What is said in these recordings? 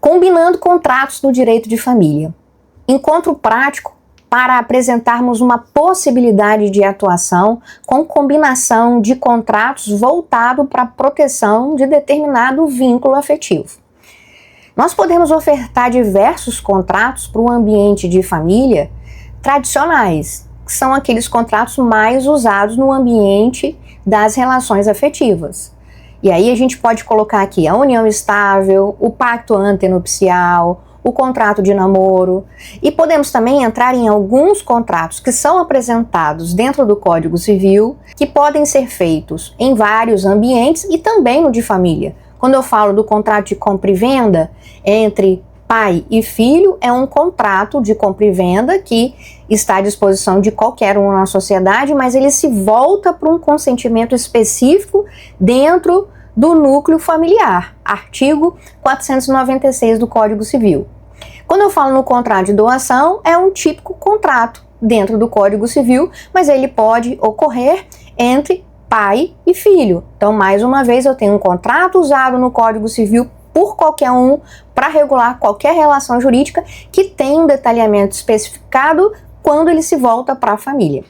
Combinando contratos no direito de família. Encontro prático para apresentarmos uma possibilidade de atuação com combinação de contratos voltado para a proteção de determinado vínculo afetivo. Nós podemos ofertar diversos contratos para o ambiente de família tradicionais, que são aqueles contratos mais usados no ambiente das relações afetivas. E aí a gente pode colocar aqui a união estável, o pacto antenupcial, o contrato de namoro, e podemos também entrar em alguns contratos que são apresentados dentro do Código Civil, que podem ser feitos em vários ambientes e também no de família. Quando eu falo do contrato de compra e venda entre pai e filho, é um contrato de compra e venda que está à disposição de qualquer um na sociedade, mas ele se volta para um consentimento específico dentro do núcleo familiar, artigo 496 do Código Civil. Quando eu falo no contrato de doação, é um típico contrato dentro do Código Civil, mas ele pode ocorrer entre pai e filho. Então, mais uma vez, eu tenho um contrato usado no Código Civil por qualquer um para regular qualquer relação jurídica que tem um detalhamento especificado quando ele se volta para a família.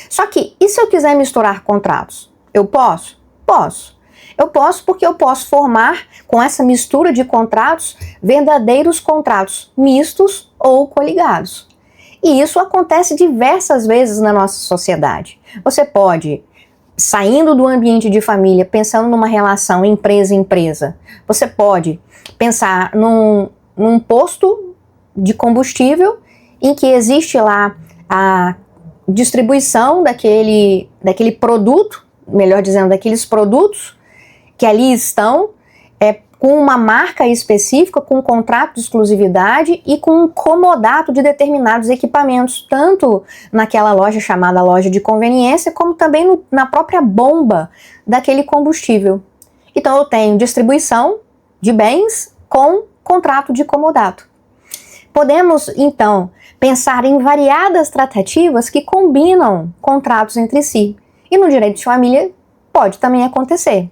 Só que, e se eu quiser misturar contratos? Eu posso? Posso. Eu posso porque eu posso formar, com essa mistura de contratos, verdadeiros contratos mistos ou coligados. E isso acontece diversas vezes na nossa sociedade. Você pode, saindo do ambiente de família, pensando numa relação empresa-empresa, você pode pensar num posto de combustível em que existe lá a distribuição daquele produto, melhor dizendo, daqueles produtos que ali estão, com uma marca específica, com um contrato de exclusividade e com um comodato de determinados equipamentos, tanto naquela loja chamada loja de conveniência, como também na própria bomba daquele combustível. Então eu tenho distribuição de bens com contrato de comodato. Podemos, então, pensar em variadas tratativas que combinam contratos entre si. E no direito de família pode também acontecer.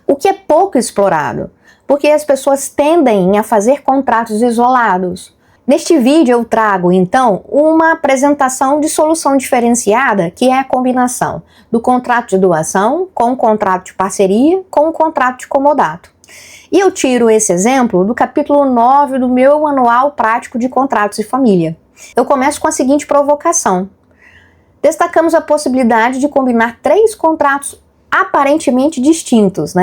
O que é pouco explorado, porque as pessoas tendem a fazer contratos isolados. Neste vídeo eu trago, então, uma apresentação de solução diferenciada, que é a combinação do contrato de doação com o contrato de parceria com o contrato de comodato. E eu tiro esse exemplo do capítulo 9 do meu Manual Prático de Contratos de Família. Eu começo com a seguinte provocação. Destacamos a possibilidade de combinar 3 contratos aparentemente distintos,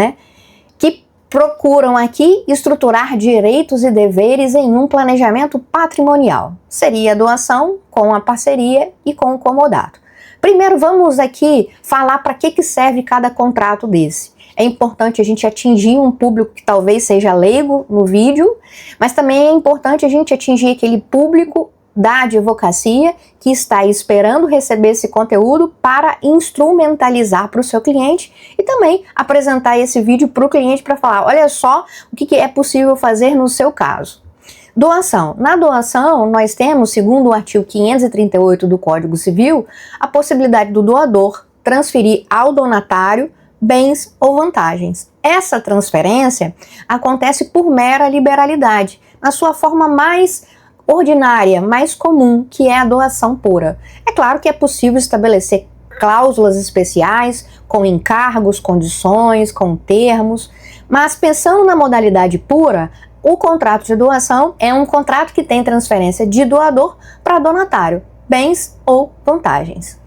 que procuram aqui estruturar direitos e deveres em um planejamento patrimonial. Seria a doação com a parceria e com o comodato. Primeiro, vamos aqui falar para que serve cada contrato desse. É importante a gente atingir um público que talvez seja leigo no vídeo, mas também é importante a gente atingir aquele público da advocacia que está esperando receber esse conteúdo para instrumentalizar para o seu cliente e também apresentar esse vídeo para o cliente para falar, olha só o que é possível fazer no seu caso. Doação. Na doação, nós temos, segundo o artigo 538 do Código Civil, a possibilidade do doador transferir ao donatário bens ou vantagens. Essa transferência acontece por mera liberalidade, na sua forma mais ordinária, mais comum, que é a doação pura. É claro que é possível estabelecer cláusulas especiais, com encargos, condições, com termos, mas pensando na modalidade pura, o contrato de doação é um contrato que tem transferência de doador para donatário, bens ou vantagens.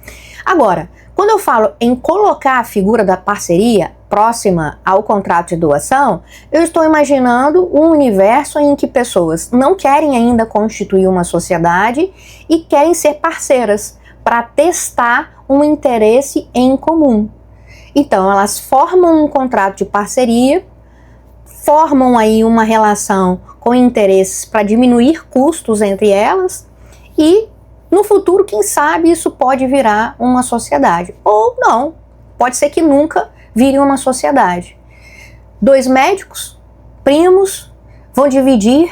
Agora, quando eu falo em colocar a figura da parceria próxima ao contrato de doação, eu estou imaginando um universo em que pessoas não querem ainda constituir uma sociedade e querem ser parceiras para testar um interesse em comum. Então, elas formam um contrato de parceria, formam aí uma relação com interesses para diminuir custos entre elas e, no futuro, quem sabe, isso pode virar uma sociedade. Ou não, pode ser que nunca vire uma sociedade. 2 médicos, primos, vão dividir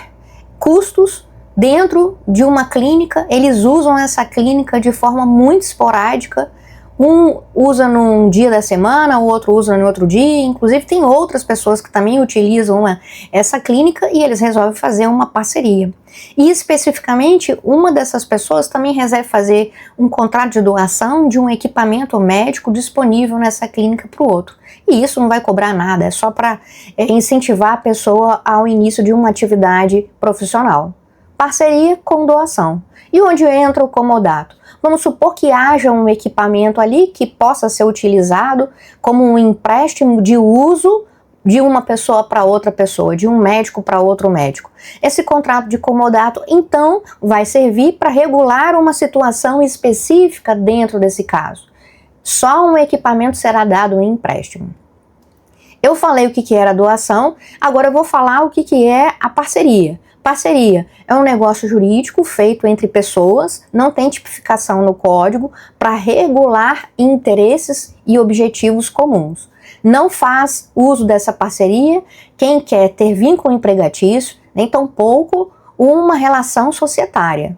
custos dentro de uma clínica, eles usam essa clínica de forma muito esporádica, Um usa num dia da semana, o outro usa no outro dia. Inclusive tem outras pessoas que também utilizam essa clínica e eles resolvem fazer uma parceria. E especificamente, uma dessas pessoas também resolve fazer um contrato de doação de um equipamento médico disponível nessa clínica para o outro. E isso não vai cobrar nada, é só para incentivar a pessoa ao início de uma atividade profissional. Parceria com doação. E onde entra o comodato? Vamos supor que haja um equipamento ali que possa ser utilizado como um empréstimo de uso de uma pessoa para outra pessoa, de um médico para outro médico. Esse contrato de comodato, então, vai servir para regular uma situação específica dentro desse caso. Só um equipamento será dado em empréstimo. Eu falei o que era doação, agora eu vou falar o que é a parceria. Parceria é um negócio jurídico feito entre pessoas, não tem tipificação no código, para regular interesses e objetivos comuns. Não faz uso dessa parceria quem quer ter vínculo empregatício, nem tampouco uma relação societária.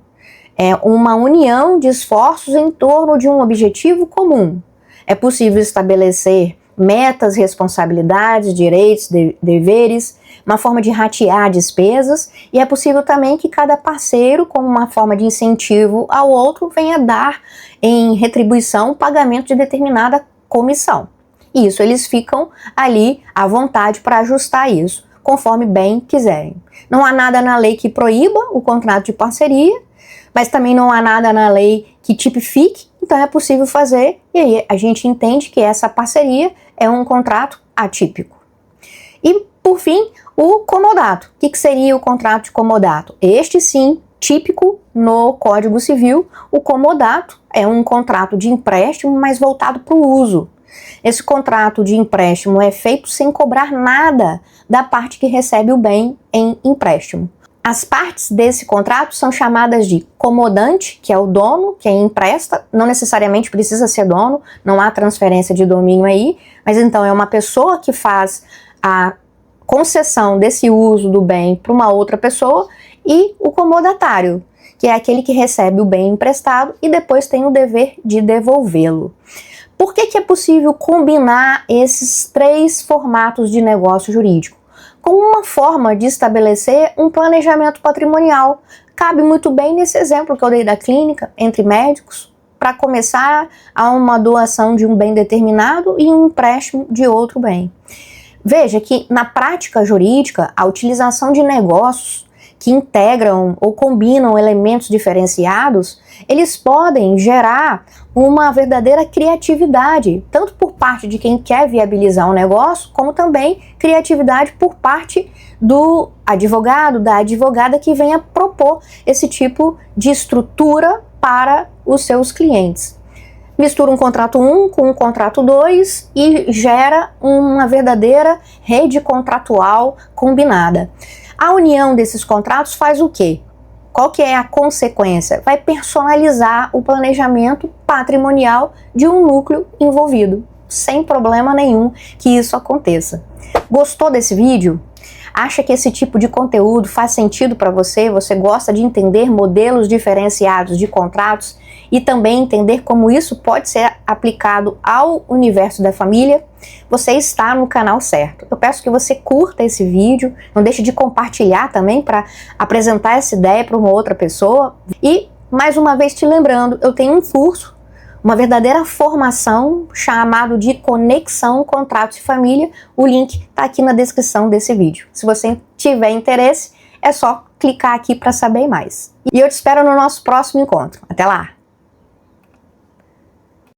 É uma união de esforços em torno de um objetivo comum. É possível estabelecer metas, responsabilidades, direitos, deveres, uma forma de ratear despesas, e é possível também que cada parceiro, como uma forma de incentivo ao outro, venha dar em retribuição o pagamento de determinada comissão. Isso, eles ficam ali à vontade para ajustar isso, conforme bem quiserem. Não há nada na lei que proíba o contrato de parceria, mas também não há nada na lei que tipifique, então é possível fazer, e aí a gente entende que essa parceria é um contrato atípico. E, por fim, o comodato. O que seria o contrato de comodato? Este sim, típico no Código Civil. O comodato é um contrato de empréstimo, mas voltado para o uso. Esse contrato de empréstimo é feito sem cobrar nada da parte que recebe o bem em empréstimo. As partes desse contrato são chamadas de comodante, que é o dono, quem empresta, não necessariamente precisa ser dono, não há transferência de domínio aí, mas então é uma pessoa que faz a concessão desse uso do bem para uma outra pessoa, e o comodatário, que é aquele que recebe o bem emprestado e depois tem o dever de devolvê-lo. Por que é possível combinar esses três formatos de negócio jurídico? Com uma forma de estabelecer um planejamento patrimonial. Cabe muito bem nesse exemplo que eu dei da clínica, entre médicos, para começar a uma doação de um bem determinado e um empréstimo de outro bem. Veja que na prática jurídica, a utilização de negócios que integram ou combinam elementos diferenciados, eles podem gerar uma verdadeira criatividade, tanto por parte de quem quer viabilizar um negócio, como também criatividade por parte do advogado, da advogada que venha propor esse tipo de estrutura para os seus clientes. Mistura um contrato 1 com um contrato 2 e gera uma verdadeira rede contratual combinada. A união desses contratos faz o quê? Qual que é a consequência? Vai personalizar o planejamento patrimonial de um núcleo envolvido, sem problema nenhum que isso aconteça. Gostou desse vídeo? Acha que esse tipo de conteúdo faz sentido para você? Você gosta de entender modelos diferenciados de contratos e também entender como isso pode ser aplicado ao universo da família? Você está no canal certo. Eu peço que você curta esse vídeo, não deixe de compartilhar também para apresentar essa ideia para uma outra pessoa. E, mais uma vez te lembrando, eu tenho um curso, uma verdadeira formação chamado de Conexão Contratos e Família. O link está aqui na descrição desse vídeo. Se você tiver interesse, é só clicar aqui para saber mais. E eu te espero no nosso próximo encontro. Até lá!